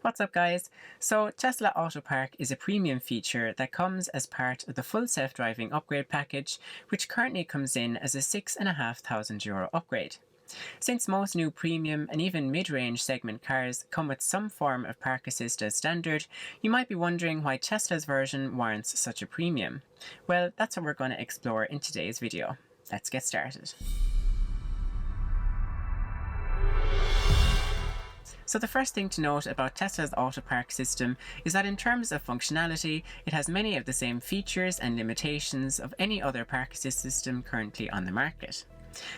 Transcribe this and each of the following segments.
What's up guys? So Tesla Autopark is a premium feature that comes as part of the full self-driving upgrade package, which currently comes in as a €6,500 upgrade. Since most new premium and even mid-range segment cars come with some form of park assist as standard, you might be wondering why Tesla's version warrants such a premium. Well, that's what we're going to explore in today's video. Let's get started. So the first thing to note about Tesla's Autopark system is that in terms of functionality, it has many of the same features and limitations of any other park assist system currently on the market.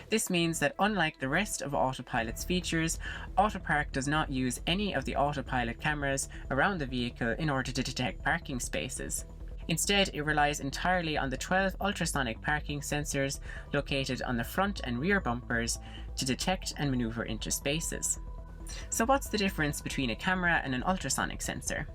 This means that unlike the rest of Autopilot's features, Autopark does not use any of the Autopilot cameras around the vehicle in order to detect parking spaces. Instead, it relies entirely on the 12 ultrasonic parking sensors located on the front and rear bumpers to detect and maneuver into spaces. So what's the difference between a camera and an ultrasonic sensor?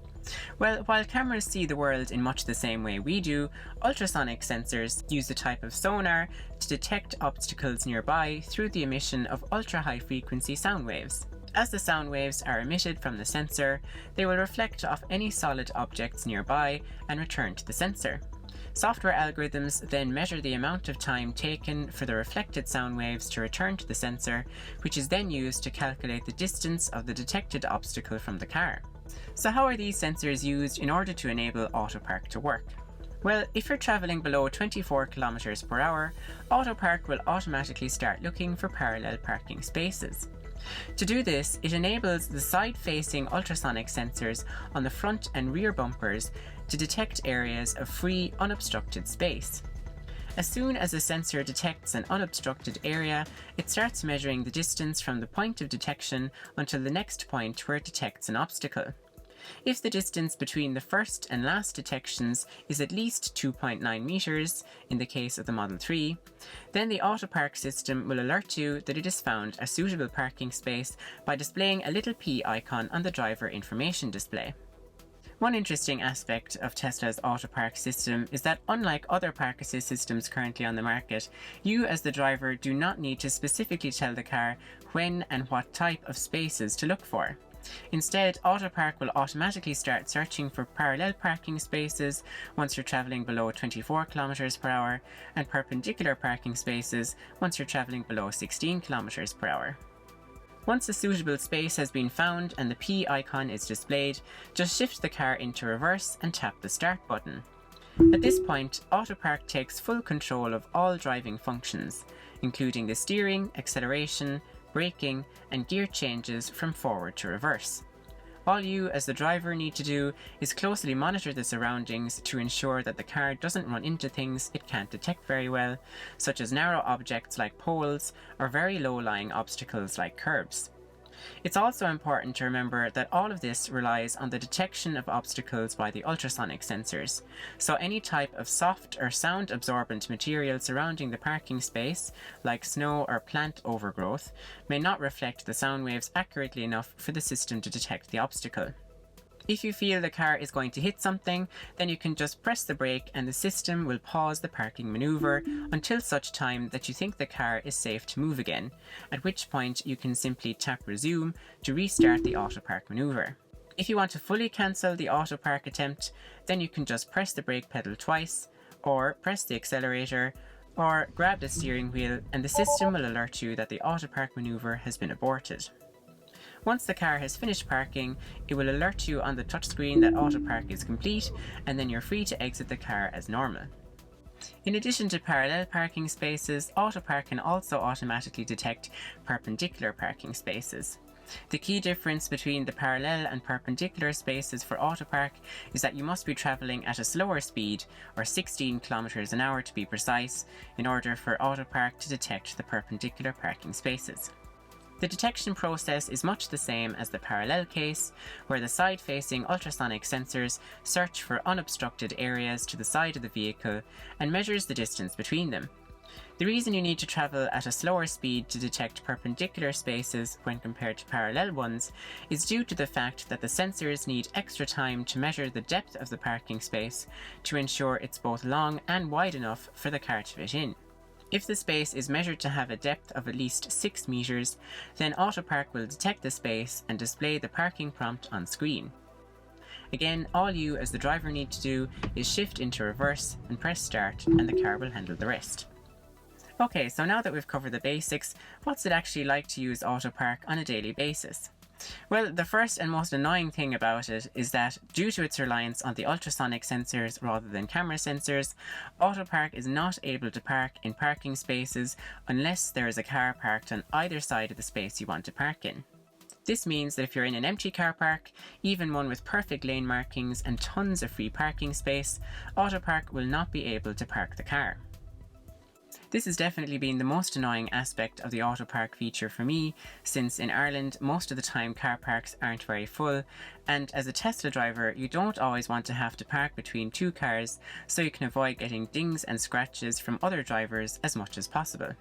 Well, while cameras see the world in much the same way we do, ultrasonic sensors use a type of sonar to detect obstacles nearby through the emission of ultra-high frequency sound waves. As the sound waves are emitted from the sensor, they will reflect off any solid objects nearby and return to the sensor. Software algorithms then measure the amount of time taken for the reflected sound waves to return to the sensor, which is then used to calculate the distance of the detected obstacle from the car. So how are these sensors used in order to enable Autopark to work? Well, if you're traveling below 24 km per hour, Autopark will automatically start looking for parallel parking spaces. To do this, it enables the side-facing ultrasonic sensors on the front and rear bumpers to detect areas of free, unobstructed space. As soon as the sensor detects an unobstructed area, it starts measuring the distance from the point of detection until the next point where it detects an obstacle. If the distance between the first and last detections is at least 2.9 meters, in the case of the Model 3, then the Autopark system will alert you that it has found a suitable parking space by displaying a little P icon on the driver information display. One interesting aspect of Tesla's Autopark system is that unlike other park assist systems currently on the market, you as the driver do not need to specifically tell the car when and what type of spaces to look for. Instead, Autopark will automatically start searching for parallel parking spaces once you're traveling below 24 km per hour and perpendicular parking spaces once you're traveling below 16 km per hour. Once a suitable space has been found and the P icon is displayed, just shift the car into reverse and tap the start button. At this point, Autopark takes full control of all driving functions, including the steering, acceleration, braking, and gear changes from forward to reverse. All you as the driver need to do is closely monitor the surroundings to ensure that the car doesn't run into things it can't detect very well, such as narrow objects like poles or very low-lying obstacles like curbs. It's also important to remember that all of this relies on the detection of obstacles by the ultrasonic sensors, so any type of soft or sound-absorbent material surrounding the parking space, like snow or plant overgrowth, may not reflect the sound waves accurately enough for the system to detect the obstacle. If you feel the car is going to hit something, then you can just press the brake and the system will pause the parking maneuver until such time that you think the car is safe to move again, at which point you can simply tap resume to restart the Autopark maneuver. If you want to fully cancel the Autopark attempt, then you can just press the brake pedal twice, or press the accelerator, or grab the steering wheel and the system will alert you that the Autopark maneuver has been aborted. Once the car has finished parking, it will alert you on the touchscreen that Autopark is complete, and then you're free to exit the car as normal. In addition to parallel parking spaces, Autopark can also automatically detect perpendicular parking spaces. The key difference between the parallel and perpendicular spaces for Autopark is that you must be traveling at a slower speed, or 16 km an hour to be precise, in order for Autopark to detect the perpendicular parking spaces. The detection process is much the same as the parallel case, where the side-facing ultrasonic sensors search for unobstructed areas to the side of the vehicle and measures the distance between them. The reason you need to travel at a slower speed to detect perpendicular spaces when compared to parallel ones is due to the fact that the sensors need extra time to measure the depth of the parking space to ensure it's both long and wide enough for the car to fit in. If the space is measured to have a depth of at least 6 meters, then Autopark will detect the space and display the parking prompt on screen. Again, all you as the driver need to do is shift into reverse and press start, and the car will handle the rest. Okay, so now that we've covered the basics, what's it actually like to use Autopark on a daily basis? Well, the first and most annoying thing about it is that, due to its reliance on the ultrasonic sensors rather than camera sensors, Autopark is not able to park in parking spaces unless there is a car parked on either side of the space you want to park in. This means that if you're in an empty car park, even one with perfect lane markings and tons of free parking space, Autopark will not be able to park the car. This has definitely been the most annoying aspect of the Autopark feature for me, since in Ireland most of the time car parks aren't very full, and as a Tesla driver you don't always want to have to park between two cars, so you can avoid getting dings and scratches from other drivers as much as possible.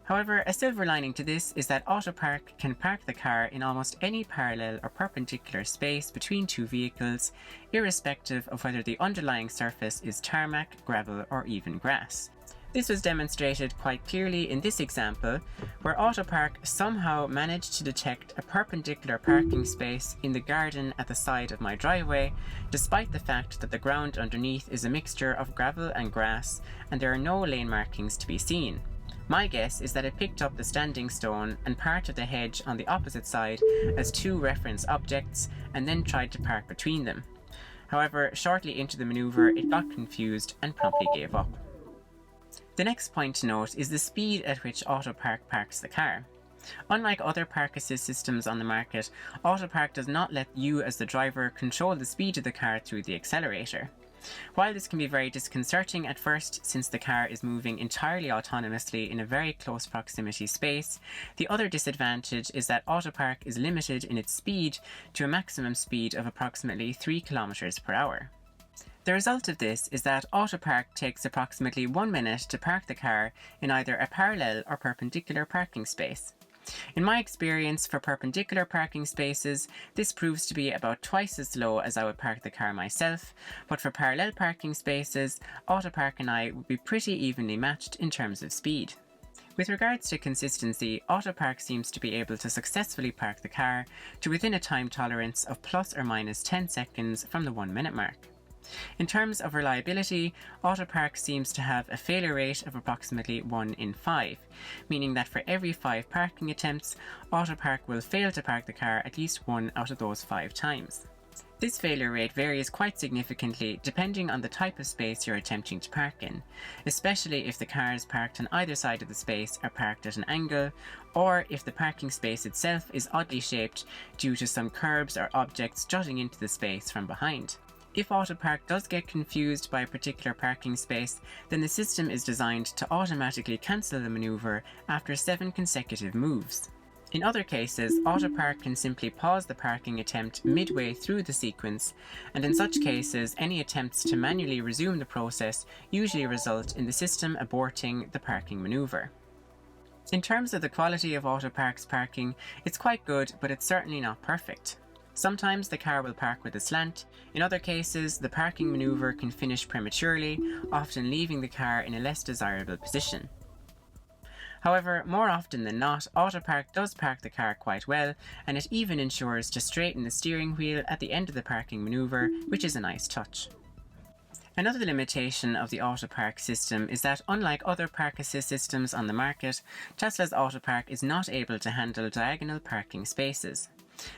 However, a silver lining to this is that Autopark can park the car in almost any parallel or perpendicular space between two vehicles, irrespective of whether the underlying surface is tarmac, gravel, or even grass. This was demonstrated quite clearly in this example, where Autopark somehow managed to detect a perpendicular parking space in the garden at the side of my driveway, despite the fact that the ground underneath is a mixture of gravel and grass, and there are no lane markings to be seen. My guess is that it picked up the standing stone and part of the hedge on the opposite side as two reference objects, and then tried to park between them. However, shortly into the maneuver, it got confused and promptly gave up. The next point to note is the speed at which Autopark parks the car. Unlike other park assist systems on the market, Autopark does not let you as the driver control the speed of the car through the accelerator. While this can be very disconcerting at first, since the car is moving entirely autonomously in a very close proximity space, the other disadvantage is that Autopark is limited in its speed to a maximum speed of approximately 3 km per hour. The result of this is that Autopark takes approximately 1 minute to park the car in either a parallel or perpendicular parking space. In my experience, for perpendicular parking spaces, this proves to be about twice as slow as I would park the car myself, but for parallel parking spaces, Autopark and I would be pretty evenly matched in terms of speed. With regards to consistency, Autopark seems to be able to successfully park the car to within a time tolerance of plus or minus 10 seconds from the 1 minute mark. In terms of reliability, Autopark seems to have a failure rate of approximately 1 in 5, meaning that for every 5 parking attempts, Autopark will fail to park the car at least 1 out of those 5 times. This failure rate varies quite significantly depending on the type of space you're attempting to park in, especially if the cars parked on either side of the space are parked at an angle, or if the parking space itself is oddly shaped due to some curbs or objects jutting into the space from behind. If Autopark does get confused by a particular parking space, then the system is designed to automatically cancel the maneuver after 7 consecutive moves. In other cases, Autopark can simply pause the parking attempt midway through the sequence, and in such cases, any attempts to manually resume the process usually result in the system aborting the parking maneuver. In terms of the quality of Autopark's parking, it's quite good, but it's certainly not perfect. Sometimes the car will park with a slant. In other cases, the parking maneuver can finish prematurely, often leaving the car in a less desirable position. However, more often than not, Autopark does park the car quite well, and it even ensures to straighten the steering wheel at the end of the parking maneuver, which is a nice touch. Another limitation of the Autopark system is that, unlike other park assist systems on the market, Tesla's Autopark is not able to handle diagonal parking spaces.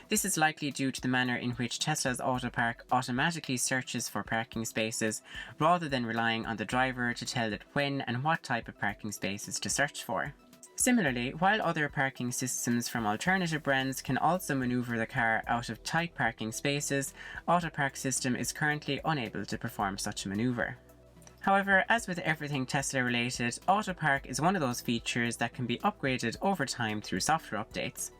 This is likely due to the manner in which Tesla's Autopark automatically searches for parking spaces, rather than relying on the driver to tell it when and what type of parking spaces to search for. Similarly, while other parking systems from alternative brands can also maneuver the car out of tight parking spaces, Autopark's system is currently unable to perform such a maneuver. However, as with everything Tesla related, Autopark is one of those features that can be upgraded over time through software updates.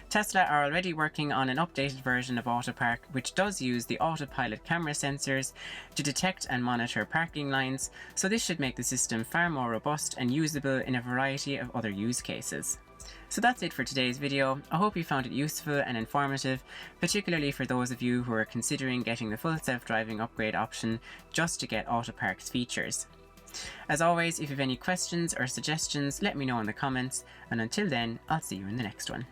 Tesla are already working on an updated version of Autopark which does use the autopilot camera sensors to detect and monitor parking lines, so this should make the system far more robust and usable in a variety of other use cases. So that's it for today's video. I hope you found it useful and informative, particularly for those of you who are considering getting the full self-driving upgrade option just to get Autopark's features. As always, if you have any questions or suggestions, let me know in the comments, and until then, I'll see you in the next one.